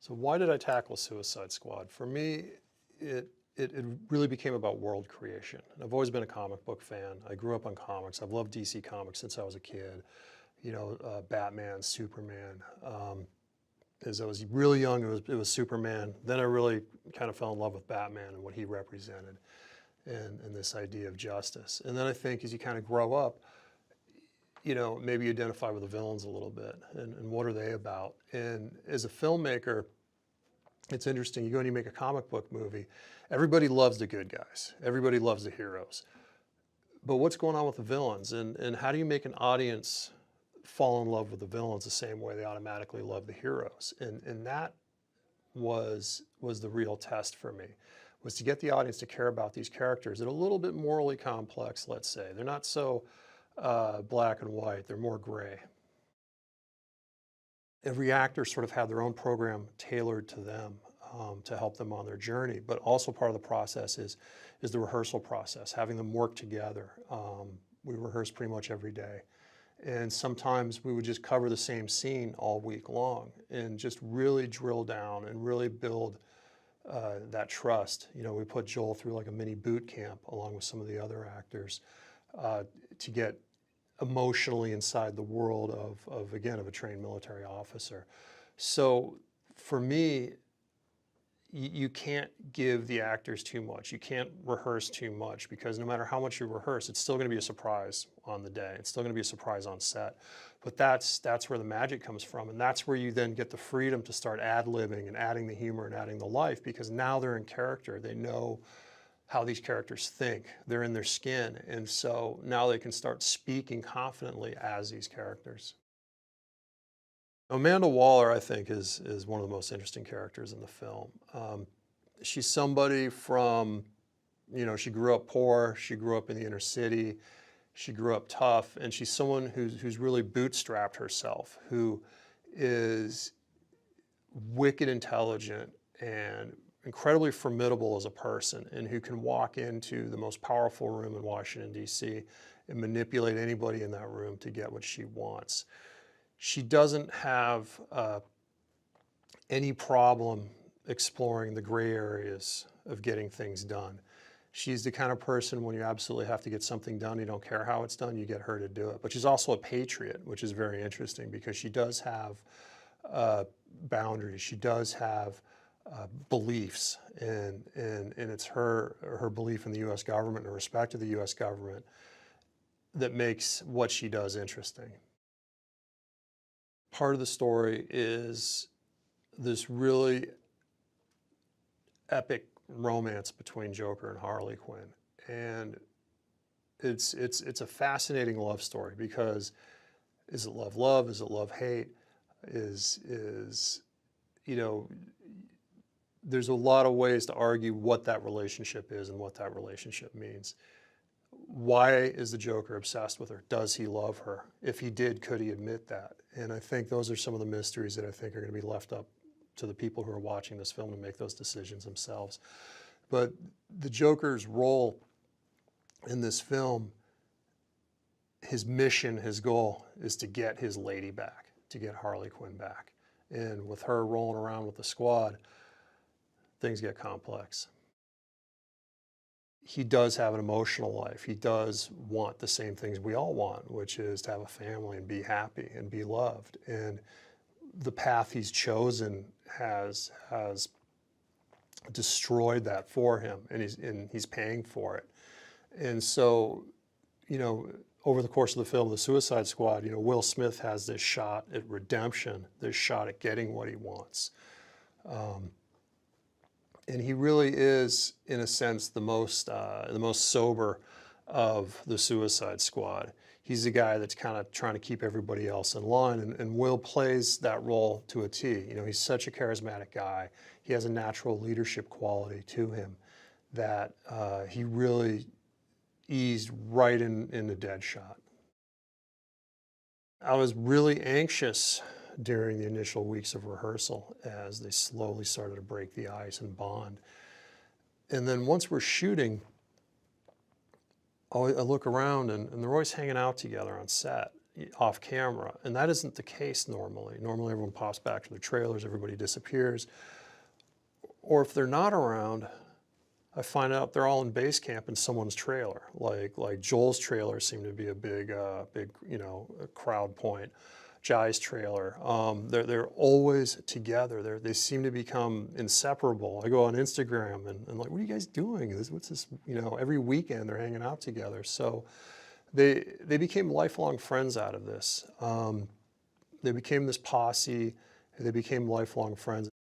So why did I tackle Suicide Squad? For me, it really became about world creation. I've always been a comic book fan. I grew up on comics. I've loved DC Comics since I was a kid. You know, Batman, Superman. As I was really young, it was Superman. Then I really kind of fell in love with Batman and what he represented and this idea of justice. And then I think as you kind of grow up, you know, maybe you identify with the villains a little bit and what are they about? And as a filmmaker, it's interesting, you go and you make a comic book movie, everybody loves the good guys. Everybody loves the heroes. But what's going on with the villains? And how do you make an audience fall in love with the villains the same way they automatically love the heroes? And that was the real test for me, was to get the audience to care about these characters that are a little bit morally complex, let's say. They're not so black and white, they're more gray. Every actor sort of had their own program tailored to them to help them on their journey, but also part of the process is the rehearsal process, having them work together. We rehearse pretty much every day. And sometimes we would just cover the same scene all week long and just really drill down and really build that trust. You know, we put Joel through like a mini boot camp along with some of the other actors to get emotionally inside the world of a trained military officer. So for me, you can't give the actors too much. You can't rehearse too much because no matter how much you rehearse, it's still going to be a surprise on the day. It's still going to be a surprise on set. But that's where the magic comes from. And that's where you then get the freedom to start ad-libbing and adding the humor and adding the life, because now they're in character. They know how these characters think. They're in their skin. And so now they can start speaking confidently as these characters. Amanda Waller, I think, is one of the most interesting characters in the film. She's somebody from, you know, she grew up poor, she grew up in the inner city, she grew up tough, and she's someone who's really bootstrapped herself, who is wicked intelligent and incredibly formidable as a person, and who can walk into the most powerful room in Washington, D.C. and manipulate anybody in that room to get what she wants. She doesn't have any problem exploring the gray areas of getting things done. She's the kind of person, when you absolutely have to get something done, you don't care how it's done, you get her to do it. But she's also a patriot, which is very interesting because she does have boundaries. She does have beliefs, and it's her belief in the U.S. government and respect of the U.S. government that makes what she does interesting. Part of the story is this really epic romance between Joker and Harley Quinn. And it's a fascinating love story because is it love? Is it love-hate? You know, there's a lot of ways to argue what that relationship is and what that relationship means. Why is the Joker obsessed with her? Does he love her? If he did, could he admit that? And I think those are some of the mysteries that I think are going to be left up to the people who are watching this film to make those decisions themselves. But the Joker's role in this film, his mission, his goal is to get his lady back, to get Harley Quinn back. And with her rolling around with the squad, things get complex. He does have an emotional life. He does want the same things we all want, which is to have a family and be happy and be loved. And the path he's chosen has destroyed that for him, and he's paying for it. And so, you know, over the course of the film, The Suicide Squad, you know, Will Smith has this shot at redemption, this shot at getting what he wants. And he really is, in a sense, the most sober of the Suicide Squad. He's the guy that's kind of trying to keep everybody else in line, and Will plays that role to a T. You know, he's such a charismatic guy. He has a natural leadership quality to him that he really eased right in the dead shot. I was really anxious during the initial weeks of rehearsal as they slowly started to break the ice and bond. And then once we're shooting, I look around and they're always hanging out together on set. off camera, and that isn't the case normally. Normally everyone pops back to their trailers, everybody disappears. Or if they're not around, I find out they're all in base camp in someone's trailer. Like Joel's trailer seemed to be a big, a crowd point. Jai's trailer. They're always together. They seem to become inseparable. I go on Instagram and like, what are you guys doing? What's this? Every weekend they're hanging out together. So they became lifelong friends out of this. They became this posse. They became lifelong friends.